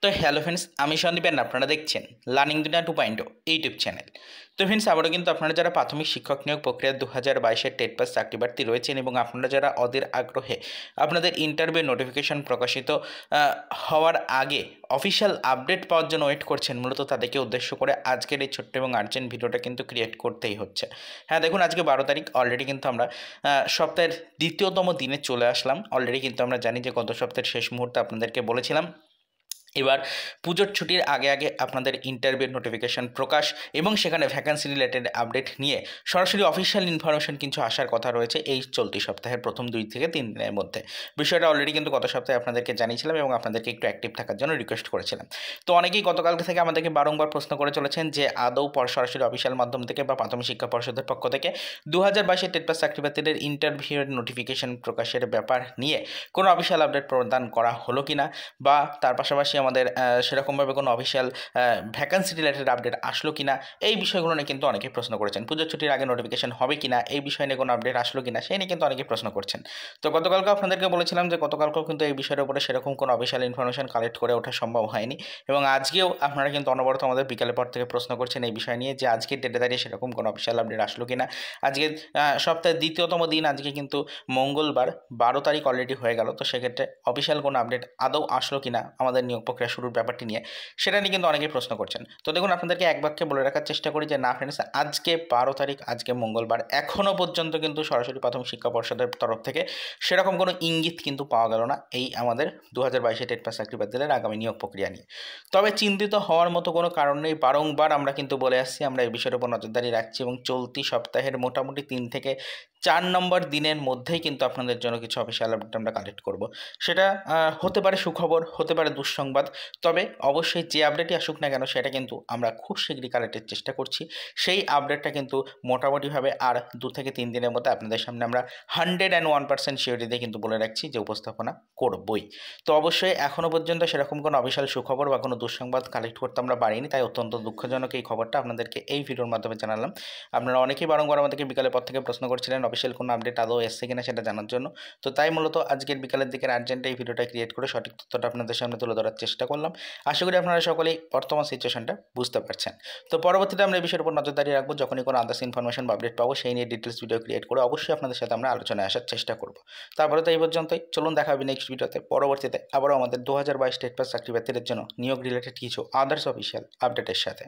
তো hello friends, আমি Sandeep and আপনারা দেখছেন লার্নিং দুনিয়া 2.0 ইউটিউব চ্যানেল। তো ফ্রেন্ডস, আবারও কিন্তু আপনারা যারা প্রাথমিক শিক্ষক নিয়োগ প্রক্রিয়া 2022-এর টেট পাস চাকরি প্রার্থী রয়েছেন এবং আপনারা যারা অধীর আগ্রহে আপনাদের ইন্টারভিউ নোটিফিকেশন প্রকাশিত হওয়ার আগে অফিসিয়াল আপডেট পাওয়ার জন্য ওয়েট করছেন, মূলত তাদেরকে উদ্দেশ্য করে আজকের এই ছোট্ট এবং আর্জেন্ট ভিডিওটা কিন্তু ক্রিয়েট করতেই হচ্ছে। হ্যাঁ, দেখুন, আজকে 12 তারিখ, অলরেডি কিন্তু আমরা সপ্তাহের দ্বিতীয়তম দিনে চলে আসলাম। অলরেডি কিন্তু আমরা জানি যে গত সপ্তাহের শেষ মুহূর্তে আপনাদেরকে বলেছিলাম এবার পুজোর ছুটির আগে আগে আপনাদের ইন্টারভিউ নোটিফিকেশান প্রকাশ এবং সেখানে ভ্যাকেন্সি রিলেটেড আপডেট নিয়ে সরাসরি অফিসিয়াল ইনফরমেশন কিছু আসার কথা রয়েছে এই চলতি সপ্তাহের প্রথম 2 থেকে 3 দিনের মধ্যে। বিষয়টা অলরেডি কিন্তু গত সপ্তাহে আপনাদেরকে জানিয়েছিলাম এবং আপনাদেরকে একটু অ্যাক্টিভ থাকার জন্য রিকোয়েস্ট করেছিলাম। তো অনেকেই গতকাল থেকে আমাদেরকে বারংবার প্রশ্ন করে চলেছেন যে আদৌ সরাসরি অফিসিয়াল মাধ্যম থেকে বা প্রাথমিক শিক্ষা পর্ষদের পক্ষ থেকে 2022-এর টেট পাস চাকরি প্রার্থীদের ইন্টারভিউয়ের নোটিফিকেশান প্রকাশের ব্যাপার নিয়ে কোনো অফিসিয়াল আপডেট প্রদান করা হলো কিনা, বা তার পাশাপাশি আমাদের সেরকমভাবে কোনো অফিসিয়াল ভ্যাকেন্সি রিলেটেড আপডেট আসলো কিনা, এই বিষয়গুলো নিয়ে কিন্তু অনেকেই প্রশ্ন করেছেন। পুজোর ছুটির আগে নোটিফিকেশন হবে কিনা, এই বিষয় নিয়ে কোনো আপডেট আসলো কিনা, সেই নিয়ে কিন্তু অনেকেই প্রশ্ন করছেন। তো গতকালকে আপনাদেরকে বলেছিলাম যে গতকালকেও কিন্তু এই বিষয়ের উপরে সেরকম কোনো অফিসিয়াল ইনফরমেশন কালেক্ট করে ওঠা সম্ভব হয়নি এবং আজকেও আপনারা কিন্তু অনবরত আমাদের বিকালের পর থেকে প্রশ্ন করছেন এই বিষয় নিয়ে যে আজকের ডেটে দাঁড়িয়ে সেরকম কোনো অফিসিয়াল আপডেট আসলো কিনা। আজকে সপ্তাহের দ্বিতীয়তম দিন, আজকে কিন্তু মঙ্গলবার 12 তারিখ অলরেডি হয়ে গেল। তো সেক্ষেত্রে অফিসিয়াল কোনো আপডেট আদৌ আসলো কিনা আমাদের নিয়োগ প্রক্রিয়া শুরুর ব্যাপারটি নিয়ে, সেটা নিয়ে কিন্তু অনেকেই প্রশ্ন করছেন। তো দেখুন, আপনাদেরকে এক বাক্যে বলে রাখার চেষ্টা করি যে না ফ্রেন্ডস, আজকে 12 তারিখ, আজকে মঙ্গলবার, এখনও পর্যন্ত কিন্তু সরাসরি প্রাথমিক শিক্ষা পর্ষদের তরফ থেকে সেরকম কোনো ইঙ্গিত কিন্তু পাওয়া গেল না এই আমাদের 2022-এর টেট পাস চাকরি প্রার্থীদের আগামী নিয়োগ প্রক্রিয়া নিয়ে। তবে চিন্তিত হওয়ার মতো কোনো কারণ নেই। বারংবার আমরা কিন্তু বলে আসছি আমরা এই বিষয়ের উপর নজরদারি রাখছি এবং চলতি সপ্তাহের মোটামুটি 3 থেকে 4 নম্বর দিনের মধ্যেই কিন্তু আপনাদের জন্য কিছু অফিসিয়াল আপডেট আমরা কালেক্ট করব। সেটা হতে পারে সুখবর, হতে পারে দুঃসংবাদ, তবে অবশ্যই যে আপডেটই আসুক না কেন সেটা কিন্তু আমরা খুব শীঘ্রই কালেক্টের চেষ্টা করছি। সেই আপডেটটা কিন্তু মোটামুটিভাবে আর 2 থেকে 3 দিনের মধ্যে আপনাদের সামনে আমরা 101% শিওরিটি দিয়ে কিন্তু বলে রাখছি যে উপস্থাপনা করবই। তো অবশ্যই এখনও পর্যন্ত সেরকম কোনো অফিসিয়াল সুখবর বা কোনো দুঃসংবাদ কালেক্ট করতে আমরা পারিনি, তাই অত্যন্ত দুঃখজনক এই খবরটা আপনাদেরকে এই ভিডিওর মাধ্যমে জানালাম। আপনারা অনেকেই বারংবার আমাদেরকে বিকালের পর থেকে প্রশ্ন করছিলেন অফিসিয়াল কোনো আপডেট আদৌ এসছে কিনা সেটা জানার জন্য। তো তাই মূলত আজকের বিকালের দিকের আর্জেন্ট এই ভিডিওটা ক্রিয়েট করে সঠিক তথ্যটা আপনাদের সামনে তুলে ধরার চেষ্টা করলাম। আশা করি আপনারা সকলেই বর্তমান সিচুয়েশনটা বুঝতে পারছেন। তো পরবর্তীতে আমরা এই বিষয়ের উপর নজরদারি রাখবো, যখনই কোনো আদার্স ইনফরমেশন বা আপডেট পাবো সেই নিয়ে ডিটেলস ভিডিও ক্রিয়েট করে অবশ্যই আপনাদের সাথে আমরা আলোচনায় আসার চেষ্টা করব। তারপরে তো এই পর্যন্তই, চলুন দেখা হবে নেক্সট ভিডিওতে। পরবর্তীতে আবারও আমাদের 2022 টেট পাস চাকরি প্রার্থীদের জন্য নিয়োগ রিলেটেড কিছু আদার্স অফিসিয়াল আপডেটের সাথে।